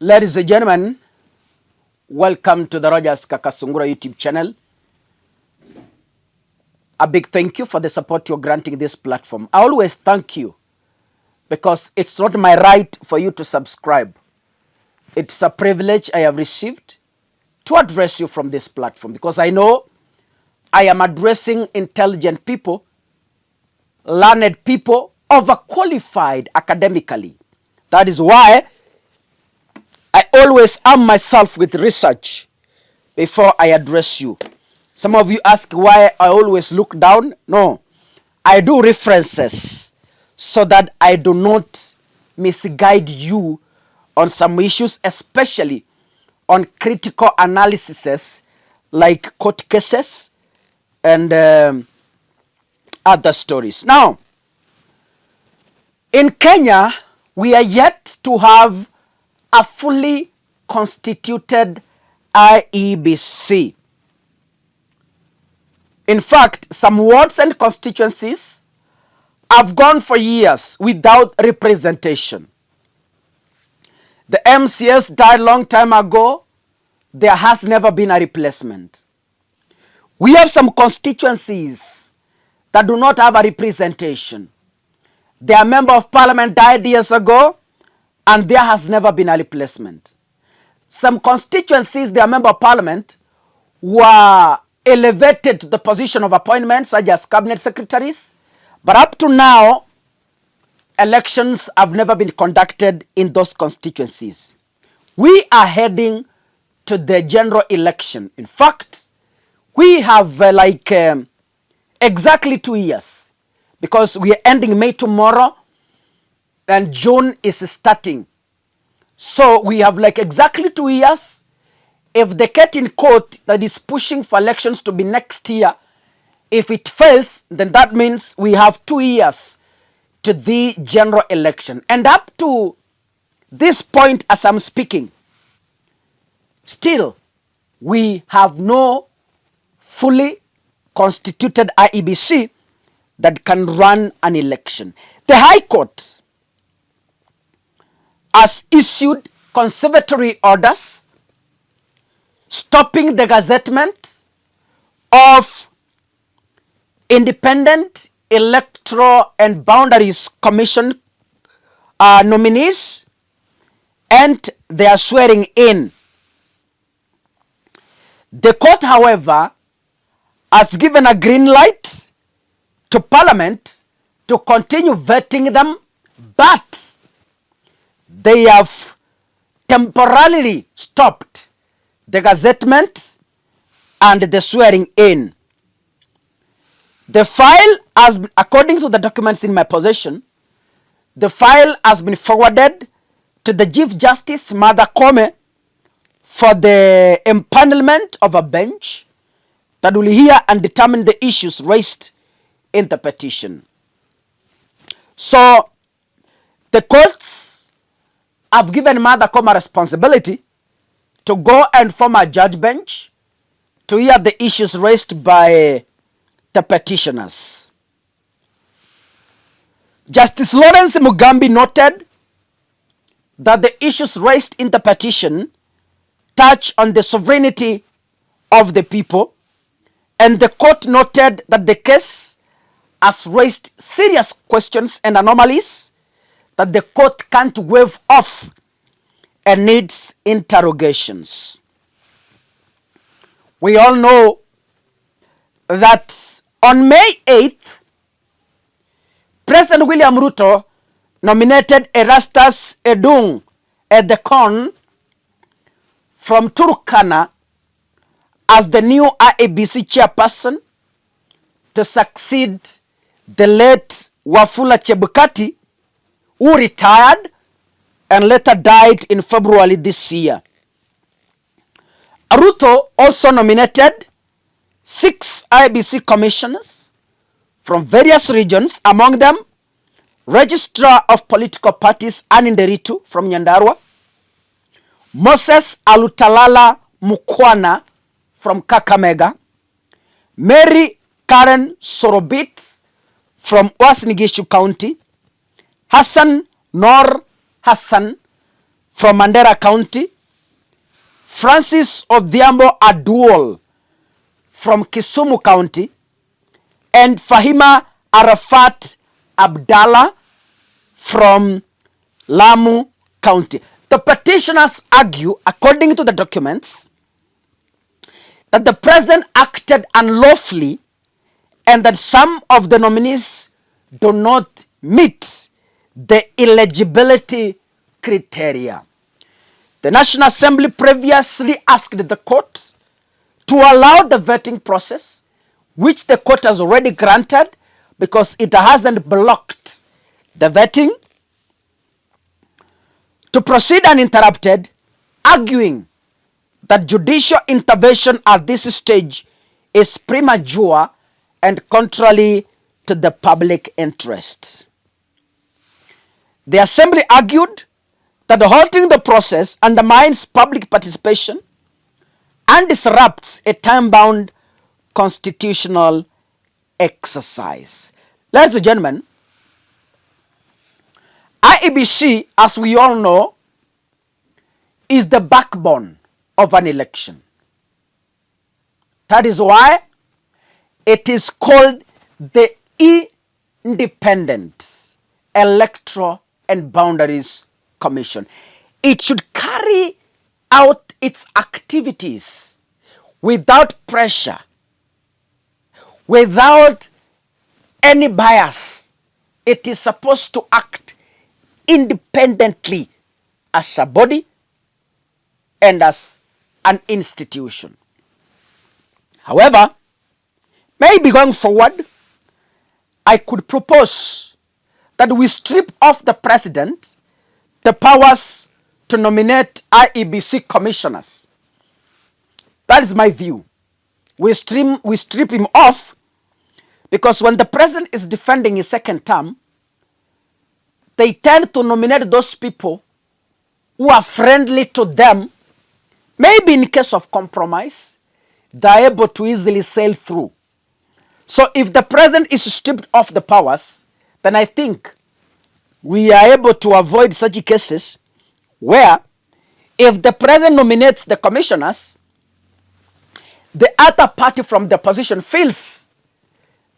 Ladies and gentlemen, welcome to the Rogers Kakasungura YouTube channel. A big thank you for the support you're granting this platform. I always thank you because it's not my right for you to subscribe. It's a privilege I have received to address you from this platform because I know I am addressing intelligent people, learned people, overqualified academically. That is why I always arm myself with research before I address you. Some of you ask why I always look down. No, I do references so that I do not misguide you on some issues, especially on critical analyses like court cases and other stories. Now, in Kenya, we are yet to have a fully constituted IEBC. In fact, some wards and constituencies have gone for years without representation. The MCS died a long time ago. There has never been a replacement. We have some constituencies that do not have a representation. Their member of parliament died years ago, and there has never been a replacement. Some constituencies, their member of parliament were elevated to the position of appointment, such as cabinet secretaries, but up to now, elections have never been conducted in those constituencies. We are heading to the general election. In fact, we have exactly 2 years because we are ending May tomorrow and June is starting. So we have exactly 2 years. If the cat in court that is pushing for elections to be next year, if it fails, then that means we have 2 years to the general election. And up to this point as I'm speaking, still we have no fully constituted IEBC that can run an election. The High Court has issued conservatory orders stopping the gazettement of Independent Electoral and Boundaries Commission nominees and their swearing in. The court, however, has given a green light to Parliament to continue vetting them, but they have temporarily stopped the gazettement and the swearing in. The file has been, according to the documents in my possession, the file has been forwarded to the Chief Justice Martha Koome for the empanelment of a bench that will hear and determine the issues raised in the petition. So the courts have given Martha Koome responsibility to go and form a judge bench to hear the issues raised by the petitioners. Justice Lawrence Mugambi noted that the issues raised in the petition touch on the sovereignty of the people, and the court noted that the case has raised serious questions and anomalies that the court can't waive off and needs interrogations. We all know that on May 8th, President William Ruto nominated Erastus Edung Edekon from Turkana as the new IEBC chairperson to succeed the late Wafula Chebukati, who retired and later died in February this year. Ruto also nominated 6 IEBC commissioners from various regions, among them Registrar of Political Parties Anne Nderitu from Nyandarua, Moses Alutalala Mukwana from Kakamega, Mary Karen Sorobit from Uasin Gishu County, Hassan Nor Hassan from Mandera County, Francis Odhiambo Aduol from Kisumu County, and Fahima Arafat Abdallah from Lamu County. The petitioners argue, according to the documents, that the president acted unlawfully and that some of the nominees do not meet the eligibility criteria. The National Assembly previously asked the court to allow the vetting process, which the court has already granted because it hasn't blocked the vetting, to proceed uninterrupted, arguing that judicial intervention at this stage is premature and contrary to the public interest. The Assembly argued that halting the process undermines public participation and disrupts a time-bound constitutional exercise. Ladies and gentlemen, IEBC, as we all know, is the backbone of an election. That is why it is called the Independent Electoral and Boundaries Commission. It should carry out its activities without pressure, without any bias. It is supposed to act independently as a body and as an institution. However, maybe going forward, I could propose that we strip off the president the powers to nominate IEBC commissioners. That is my view. We strip him off because when the president is defending his second term, they tend to nominate those people who are friendly to them. Maybe in case of compromise, they are able to easily sail through. So if the president is stripped of the powers, then I think we are able to avoid such cases where if the president nominates the commissioners, the other party from the opposition feels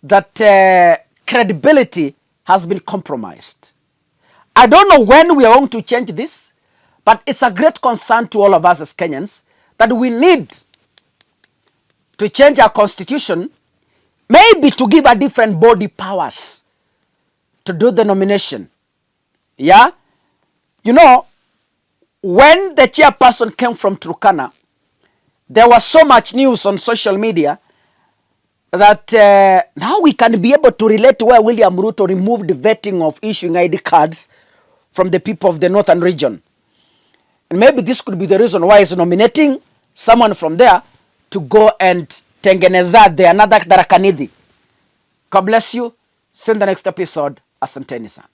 that credibility has been compromised. I don't know when we are going to change this, but it's a great concern to all of us as Kenyans that we need to change our constitution, maybe to give a different body powers to do the nomination. Yeah? You know, when the chairperson came from Turkana, there was so much news on social media that now we can be able to relate to where William Ruto removed the vetting of issuing ID cards from the people of the northern region. And maybe this could be the reason why he's nominating someone from there to go and tengeneza the another Darakanidhi. God bless you. See you in the next episode. Asanteni sana.